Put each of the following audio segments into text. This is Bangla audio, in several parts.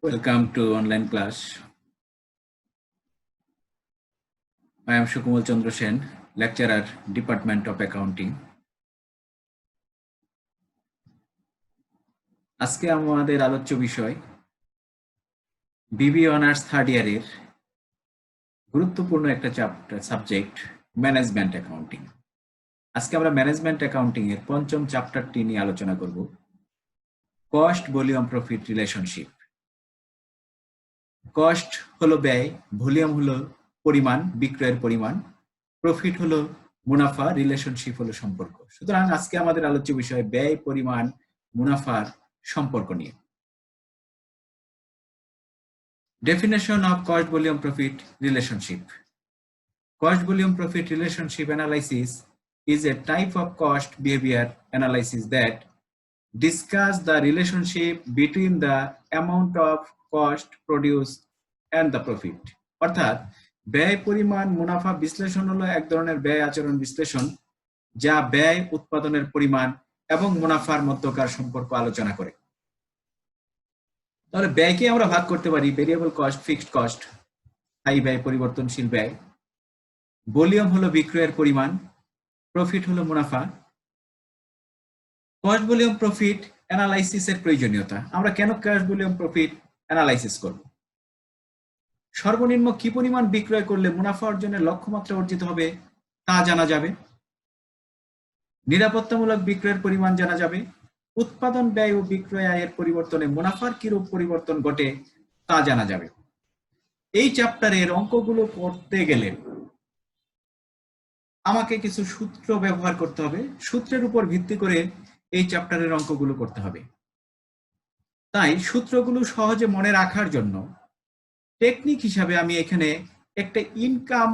Welcome to online class. I am Sukumal Chandra Sen, lecturer, Department of Accounting. আজকে আমাদের আলোচ্য বিষয় বিবি অনার্স থার্ড ইয়ারের গুরুত্বপূর্ণ একটা সাবজেক্ট ম্যানেজমেন্ট অ্যাকাউন্টিং। আজকে আমরা ম্যানেজমেন্ট অ্যাকাউন্টিং এর পঞ্চম চ্যাপ্টারটি নিয়ে আলোচনা করব, cost volume profit relationship. Cost হলো ব্যয়, ভলিউম হলো পরিমাণ, বিক্রয়ের পরিমাণ, প্রফিট হলো মুনাফা, রিলেশনশিপ হলো সম্পর্ক। সুতরাং আজকে আমাদের আলোচ্য বিষয় ব্যয়, পরিমাণ, মুনাফার সম্পর্ক নিয়ে। Definition of cost volume profit relationship. Cost volume profit relationship analysis is a type of cost behavior analysis that discuss the relationship between the amount of cost produced and the profit. অর্থাৎ ব্যয়, পরিমাণ, মুনাফা বিশ্লেষণ হলো এক ধরনের ব্যয় আচরণ বিশ্লেষণ যা ব্যয়, উৎপাদনের পরিমাণ এবং মুনাফার মধ্যকার সম্পর্ক আলোচনা করে। তাহলে ব্যয়কে আমরা ভাগ করতে পারি ভেরিয়েবল কস্ট, ফিক্সড কস্ট, স্থায়ী ব্যয়, পরিবর্তনশীল ব্যয়। ভলিউম হলো বিক্রয়ের পরিমাণ, প্রফিট হলো মুনাফা। কস্ট ভলিউম প্রফিট অ্যানালাইসিসের প্রয়োজনীয়তা। আমরা কেন কস্ট ভলিউম প্রফিট অ্যানালাইসিস করব? সর্বনিম্ন কি পরিমাণ বিক্রয় করলে মুনাফা অর্জনের লক্ষ্যমাত্রা অর্জিত হবে তা জানা যাবে। নিরাপত্তামূলক বিক্রয়ের পরিমাণ জানা যাবে। উৎপাদন ব্যয় ও বিক্রয় আয়ের পরিবর্তনে মুনাফার কিরূপ পরিবর্তন ঘটে তা জানা যাবে। এই চ্যাপ্টারের অঙ্কগুলো করতে গেলে আমাকে কিছু সূত্র ব্যবহার করতে হবে, সূত্রের উপর ভিত্তি করে এই চ্যাপ্টারের অঙ্কগুলো করতে হবে। তাই সূত্রগুলো সহজে মনে রাখার জন্য টেকনিক হিসাবে আমি এখানে একটা ইনকাম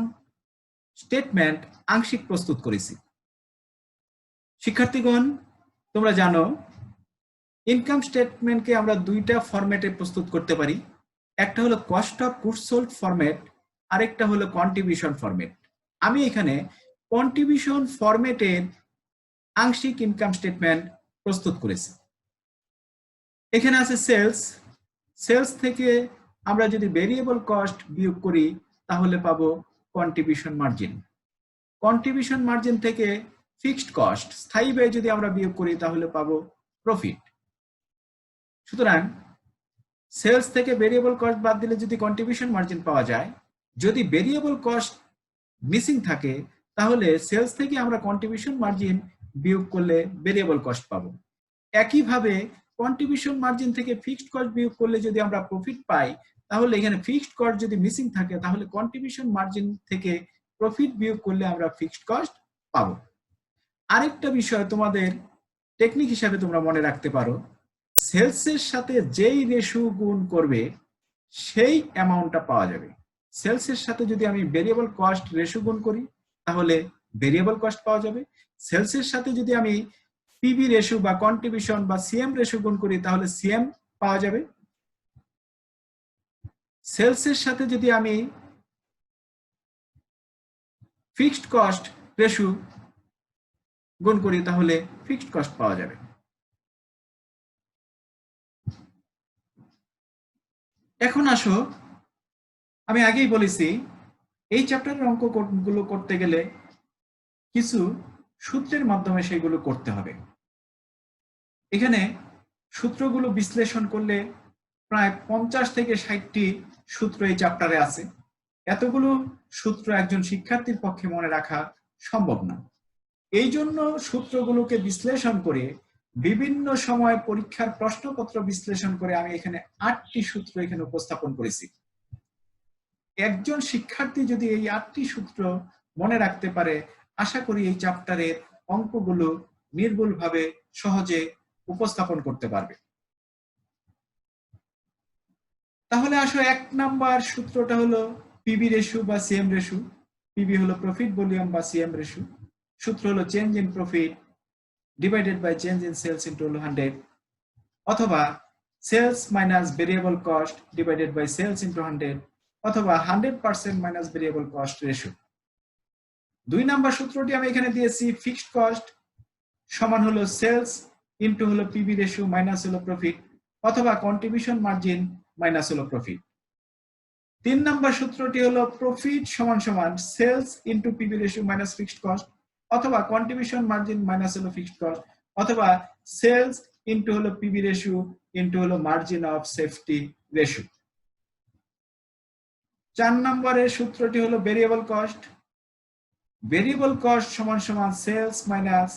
স্টেটমেন্ট আংশিক প্রস্তুত করেছি। শিক্ষার্থীগণ, তোমরা জানো ইনকাম স্টেটমেন্টকে আমরা দুইটা ফরম্যাটে প্রস্তুত করতে পারি। একটা হলো cost of goods sold format, আরেকটা হলো কন্ট্রিবিউশন ফরম্যাট। আমি এখানে কন্ট্রিবিউশন ফরম্যাটের আংশিক ইনকাম স্টেটমেন্ট প্রস্তুত করেছি। এখানে আছে সেলস। সেলস থেকে আমরা যদি ভেরিয়েবল কস্ট বিয়োগ করি তাহলে পাবো কন্ট্রিবিউশন মার্জিন। কন্ট্রিবিউশন মার্জিন থেকে ফিক্সড কস্ট, স্থায়ী ব্যয় যদি আমরা বিয়োগ করি তাহলে পাবো প্রফিট। সুতরাং সেলস থেকে ভেরিয়েবল কস্ট বাদ দিলে যদি কন্ট্রিবিউশন মার্জিন পাওয়া যায়, যদি ভেরিয়েবল কস্ট মিসিং থাকে তাহলে সেলস থেকে আমরা কন্ট্রিবিউশন মার্জিন বিয়োগ করলে ভেরিয়েবল কস্ট পাবো। একইভাবে কন্ট্রিবিউশন মার্জিন থেকে ফিক্সড কস্ট বিয়োগ করলে যদি আমরা প্রফিট পাই, তাহলে এখানে ফিক্সড কস্ট যদি মিসিং থাকে তাহলে কন্ট্রিবিউশন মার্জিন থেকে প্রফিট বিয়োগ করলে আমরা ফিক্সড কস্ট পাবো। আরেকটা বিষয় তোমাদের টেকনিক হিসাবে তোমরা মনে রাখতে পারো, সেলসের সাথে যেই রেশিও গুণ করবে সেই অ্যামাউন্টটা পাওয়া যাবে। সেলসের সাথে যদি আমি ভেরিয়েবল কস্ট রেশিও গুণ করি তাহলে ভেরিয়েবল কস্ট পাওয়া যাবে। সেলসের সাথে যদি আমি পিবি রেশিও বা কন্ট্রিবিউশন বা সিএম রেশিও গুণ করি তাহলে সিএম পাওয়া যাবে। সেলসের সাথে যদি আমি ফিক্সড কস্ট রেশিও গুণ করি তাহলে ফিক্সড কস্ট পাওয়া যাবে। এখন আসো, আমি আগেই বলেছি এই চ্যাপ্টারের অঙ্কগুলো করতে গেলে কিছু সূত্রের মাধ্যমে সেগুলো করতে হবে। এখানে সূত্রগুলো বিশ্লেষণ করলে প্রায় 50 থেকে 60টি সূত্র এই চ্যাপ্টারে আছে। এতগুলো সূত্র একজন শিক্ষার্থীর পক্ষে মনে রাখা সম্ভব না। এই জন্য সূত্রগুলোকে বিশ্লেষণ করে বিভিন্ন সময় পরীক্ষার প্রশ্নপত্র বিশ্লেষণ করে আমি এখানে 8টি সূত্র এখানে উপস্থাপন করেছি। একজন শিক্ষার্থী যদি এই 8টি সূত্র মনে রাখতে পারে, আশা করি এই চ্যাপ্টারের অঙ্কগুলো নির্ভুলভাবে সহজে উপস্থাপন করতে পারবে। তাহলে আসো, 1 নাম্বার সূত্রটা হলো পিবি রেশিও বা সিএম রেশিও। পিবি হলো প্রফিট ভলিউম বা সিএম রেশিও। সূত্র হলো change in profit divided by change in sales into 100, অথবা sales minus variable cost divided by sales into 100, অথবা 100% minus variable cost ratio. 2 number সূত্রটি আমি এখানে দিয়েছি, ফিক্সড কস্ট সমান হলো সেলস ইনটু হলো পিবি রেশিও মাইনাস হলো প্রফিট, অথবা কন্ট্রিবিউশন মার্জিন মাইনাস হলো প্রফিট। 3 নম্বর সূত্রটি হলো প্রফিট সমান সমান sales into PV ratio minus fixed cost, অথবা কন্ট্রিবিউশন মার্জিন মাইনাস হলো ফিক্সড কস্ট, অথবা সেলস ইনটু হলো পিভি রেশিও ইনটু হলো মার্জিন অফ সেফটি রেশিও। 4 নম্বরের সূত্রটি হলো ভেরিয়েবল কস্ট। ভেরিয়েবল কস্ট সমান সমান sales minus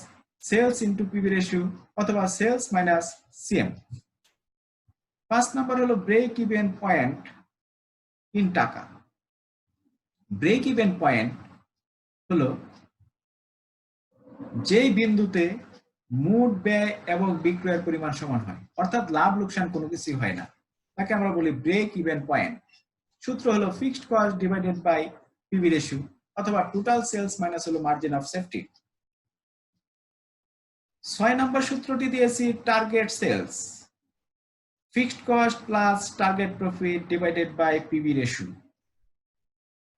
sales into PV ratio, অথবা সেলস মাইনাস সিএম। 5 নম্বর হলো ব্রেক ইভেন পয়েন্ট ইন টাকা। ব্রেক ইভেন পয়েন্ট হলো যেই বিন্দুতে মোট ব্যয় এবং বিক্রয়ের পরিমাণ সমান হয়, অর্থাৎ লাভ লোকসান কোনো কিছু হয় না, তাকে আমরা বলি ব্রেক ইভেন পয়েন্ট। সূত্র হলো fixed cost divided by PV ratio, অথবা টোটাল সেলস মাইনাস হলো মার্জিন অফ সেফটি। 6 নম্বর সূত্রটি দিয়েছি target sales, fixed cost plus target profit divided by PV ratio.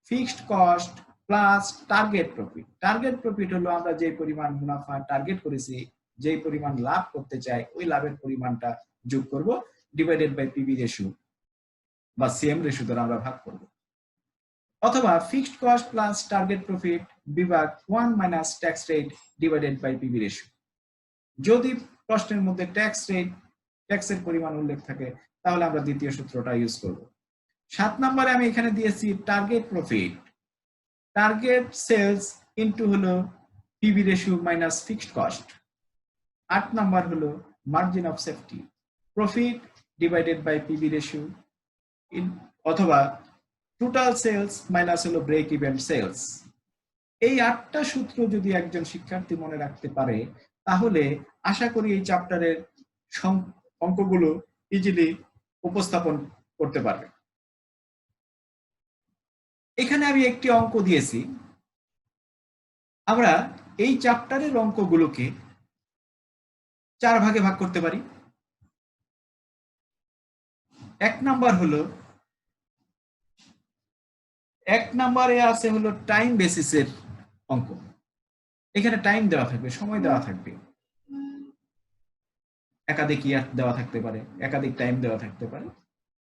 Fixed cost plus target profit. Target profit হলো আমরা যে পরিমাণ মুনাফা টার্গেট করেছি, যে পরিমাণ লাভ করতে চাই, ওই লাভের পরিমাণটা যোগ করব, ডিভাইডেড বাই পিভি রেশিও বা সিএম রেশিও দ্বারা আমরা ভাগ করব। অথবা fixed cost plus target profit বিভাগ 1 minus tax rate divided by PV ratio. যদি প্রশ্নের মধ্যে ট্যাক্সের পরিমাণ উল্লেখ থাকে তাহলে আমরা দ্বিতীয় সূত্রটা ইউজ করব। 7 নম্বরে আমি এখানে দিয়েছি target profit, target sales into হলো PV ratio minus fixed cost. 8 number হলো margin of safety, profit divided by PV ratio, অথবা টোটাল সেলস মাইনাস হলো ব্রেক ইভেন সেলস। এই 8টা সূত্র যদি একজন শিক্ষার্থী মনে রাখতে পারে তাহলে আশা করি এই চ্যাপ্টারের অঙ্কগুলো ইজিলি উপস্থাপন করতে পারবে। এখানে আমি একটি অঙ্ক দিয়েছি। আমরা এই চ্যাপ্টারের অঙ্কগুলোকে 4 ভাগে ভাগ করতে পারি। 1 নম্বরে আছে হলো টাইম বেসিসের অঙ্ক। এখানে টাইম দেওয়া থাকবে, সময় দেওয়া থাকবে, একাধিক ইয়ার দেওয়া থাকতে পারে, একাধিক টাইম দেওয়া থাকতে পারে,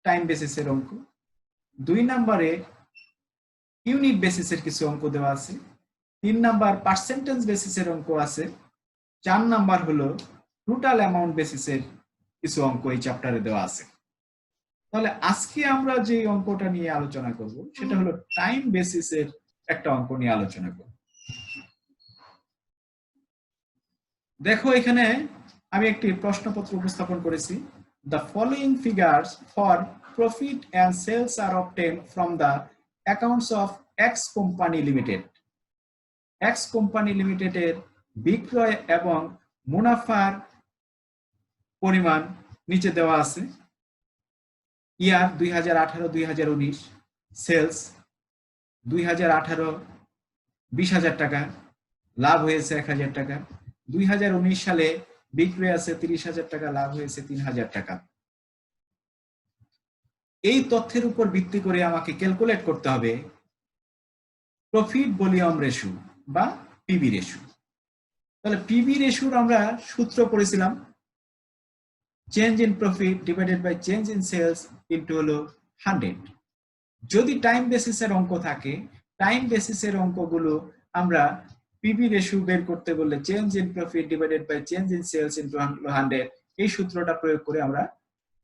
টাইম বেসিসের অঙ্ক। 2 নম্বরে ইউনিট বেসিসের কিছু অঙ্ক দেওয়া আছে। 3 নাম্বার পার্সেন্টেজ বেসিসের অঙ্ক আছে। 4 নাম্বার হলো টোটাল অ্যামাউন্ট বেসিসের কিছু অঙ্ক এই চ্যাপ্টারে দেওয়া আছে। তাহলে আজকে আমরা যে অঙ্কটা নিয়ে আলোচনা করব সেটা হলো টাইম বেসিসের একটা অঙ্ক নিয়ে আলোচনা করব। দেখো এখানে আমি একটি প্রশ্নপত্র উপস্থাপন করেছি। The following figures for profit and sales are obtained from the accounts of X Company Limited. X Company Limited এর বিক্রয় এবং মুনাফার পরিমাণ নিচে দেওয়া আছে। ইয়ার 2018-2019, সেলস 2018 20,000 টাকা, লাভ হয়েছে 1,000 টাকা। 2019 সালে বিক্রয় আছে 30,000 টাকা, লাভ হয়েছে 3,000 টাকা। এই তথ্যের উপর ভিত্তি করে আমাকে ক্যালকুলেট করতে হবে প্রফিট ভলিউম রেশিও বা পিভি রেশিও। তাহলে পিভি রেশিওর আমরা সূত্র পড়েছিলাম, change in profit divided by change in sales into হলো 100। যদি টাইম বেসিসের অঙ্ক থাকে, টাইম বেসিসের অঙ্কগুলো আমরা পিভি রেশিও বের করতে বললে change in profit divided by change in sales into 100, এই সূত্রটা প্রয়োগ করে আমরা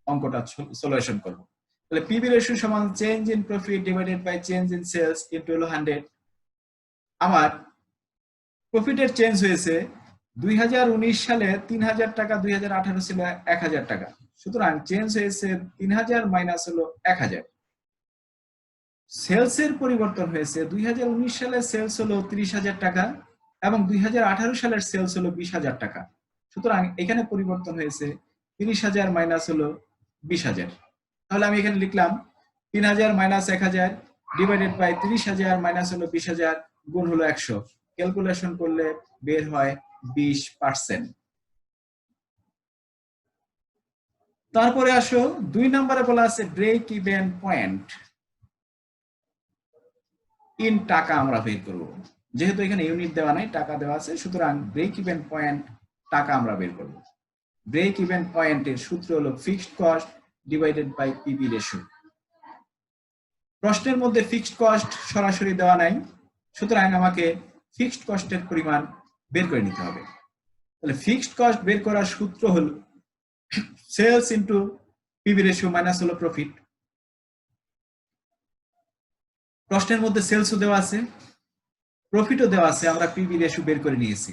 অঙ্কটা সলিউশন করব। তাহলে পিভি রেশিও সমান change in profit divided by change in sales into 100। আমার প্রফিটের চেঞ্জ হয়েছে 2019 সালে 3,000 টাকা, 2018 ছিল 1,000 টাকা, সুতরাং চেঞ্জ হয়েছে 3,000 মাইনাস হলো 1,000। সেলসের পরিবর্তন হয়েছে, 2019 সালে সেলস হলো 30,000 টাকা এবং 2018 সালের সেলস হলো 20,000 টাকা, সুতরাং এখানে পরিবর্তন হয়েছে 30,000 মাইনাস হলো 20,000। তাহলে আমি এখানে লিখলাম 3,000 মাইনাস 1,000 ডিভাইডেড বাই 30,000 মাইনাস হলো 20,000 গুণ হলো 100। ক্যালকুলেশন করলে বের হয় 20%। তারপরে আসো 2 নম্বরে বলা আছে ব্রেক ইভেন পয়েন্ট ইন টাকা আমরা বের করব। যেহেতু এখানে ইউনিট দেওয়া নাই, টাকা দেওয়া আছে, সুতরাং ব্রেক ইভেন পয়েন্ট টাকা আমরা বের করব। ব্রেক ইভেন পয়েন্টের সূত্র হলো fixed cost divided by PB ratio. প্রশ্নের মধ্যে ফিক্সড কস্ট সরাসরি দেওয়া নাই, সুতরাং আমাকে ফিক্সড কস্টের পরিমাণ বের করে নিতে হবে। তাহলে ফিক্সড কস্ট বের করার সূত্র হলো sales into PB ratio minus হলো প্রফিট। প্রশ্নের মধ্যে সেলসও দেওয়া আছে, প্রফিটও দেওয়া আছে, আমরা পিবি রেশিও বের করে নিয়েছি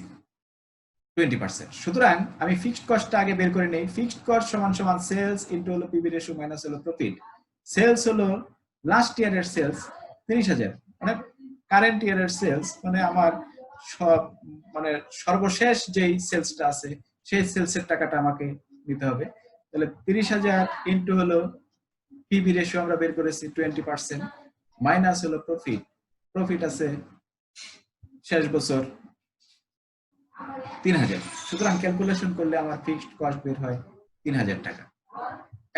20%। সুতরাং আমি ফিক্সড কস্টটা আগে বের করে নেই। ফিক্সড কস্ট সমান সমান সেলস ইনটু হলো পিবি রেশিও মাইনাস হলো প্রফিট। সেলস হলো লাস্ট ইয়ারের সেলস 30,000, মানে কারেন্ট ইয়ারের সেলস, মানে আমার মানে সর্বশেষ যেই সেলসটা আছে সেই সেলসের টাকাটা আমাকে দিতে হবে। তাহলে 30,000 ইনটু হলো পিবি রেশিও আমরা বের করেছি 20% মাইনাস হলো প্রফিট। প্রফিট আছে শেষ বছর 3,000। সুতরাং ক্যালকুলেশন করলে আমার ফিক্সড কস্ট বের হয় 3,000 টাকা।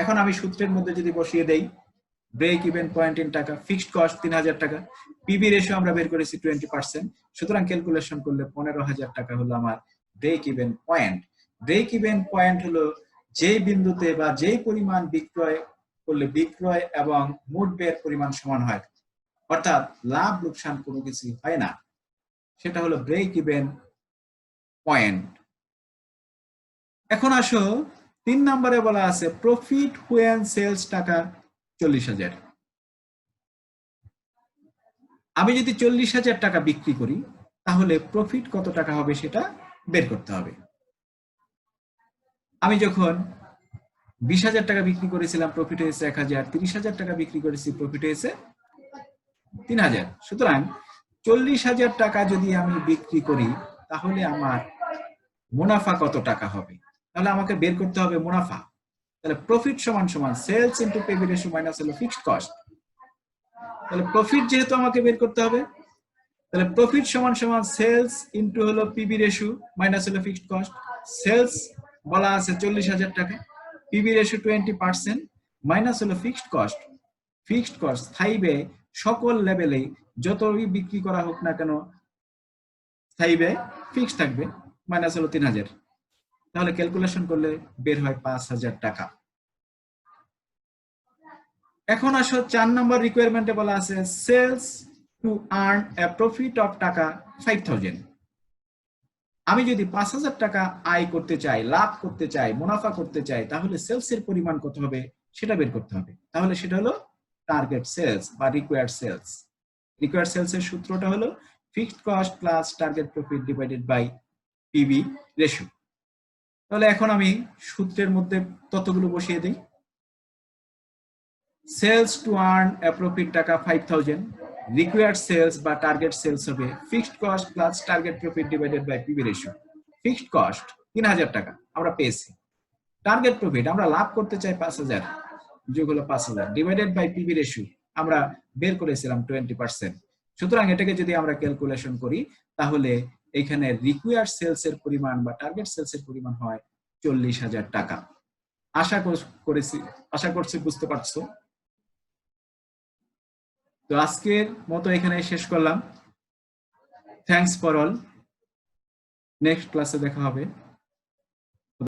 এখন আমি সূত্রের মধ্যে যদি বসিয়ে দেই, ব্রেক ইভেন পয়েন্ট ইন টাকা, ফিক্সড কস্ট 3,000 টাকা, পিবি রেশিও আমরা বের করেছি 20%, সুতরাং ক্যালকুলেশন করলে 15,000 টাকা হলো আমার break even point. Break even point হলো যেই বিন্দুতে বা যেই পরিমাণ বিক্রয় করলে বিক্রয় এবং মোট ব্যয়ের পরিমাণ সমান হয়, অর্থাৎ লাভ লোকসান কোনো কিছু হয় না, সেটা হলো ব্রেক ইভেন পয়েন্ট। এখন আসো 3 নম্বরে বলা আছে প্রফিট হুয়েন সেলস টাকা 40,000। আমি যদি 40,000 টাকা বিক্রি করি তাহলে প্রফিট কত টাকা হবে সেটা বের করতে হবে। আমি যখন 20,000 টাকা বিক্রি করেছিলাম প্রফিট হয়েছে 1,000, 30,000 টাকা বিক্রি করেছি প্রফিট হয়েছে 3,000। সুতরাং 40,000 টাকা যদি আমি বিক্রি করি তাহলে আমার মুনাফা কত টাকা হবে, তাহলে আমাকে বের করতে হবে মুনাফা। তাহলে প্রফিট সমান সমান sales into PB ratio minus হলো ফিক্সড কস্ট। তাহলে প্রফিট যেহেতু আমাকে বের করতে হবে, তাহলে প্রফিট সমান সমান সেলস ইনটু হলো পিবি রেশিও মাইনাস হলো ফিক্সড কস্ট। সেলস বলা আছে 40,000 টাকা, পিবি রেশিও 20% মাইনাস হলো ফিক্সড কস্ট। ফিক্সড কস্ট স্থায়ী ব্যয় সকল লেভেলে যতই বিক্রি করা হোক না কেন স্থায়ী ব্যয় ফিক্সড থাকবে, মাইনাস হলো 3,000। তাহলে ক্যালকুলেশন করলে বের হয় 5,000 টাকা। এখন আসো 4 নম্বর রিকোয়ারমেন্টে বলা আছে sales to earn a profit of টাকা 5,000। আমি যদি 5,000 টাকা আয় করতে চাই, লাভ করতে চাই, মুনাফা করতে চাই, তাহলে সেলসের পরিমাণ কত হবে সেটা বের করতে হবে। তাহলে সেটা হলো টার্গেট সেলস বা রিকোয়ার্ড সেলস। রিকোয়ার্ড সেলস এর সূত্রটা হলো fixed cost plus target profit divided by PB ratio. তাহলে এখন আমি সূত্রের মধ্যে তথ্যগুলো বসিয়ে দিই। Sales to earn a profit টাকা 5,000, রিকোয়ার্ড সেলস বা টার্গেট সেলস হবে fixed cost plus target profit divided by PB ratio. Fixed cost 3,000 টাকা আমরা পেয়েছি, টার্গেট প্রফিট আমরা লাভ করতে চাই 5,000, যোগ হলো 5,000 ডিভাইডেড বাই পিবি রেশিও আমরা বের করেছিলাম 20%। সুতরাং এটাকে যদি আমরা ক্যালকুলেশন করি তাহলে এখানে রিকোয়ার্ড সেলস এর পরিমাণ বা টার্গেট সেলস এর পরিমাণ হয় 40,000 টাকা। আশা করছি বুঝতে পারছো। তো আজকের মতো এখানে শেষ করলাম। Thanks for all. নেক্সট ক্লাসে দেখা হবে।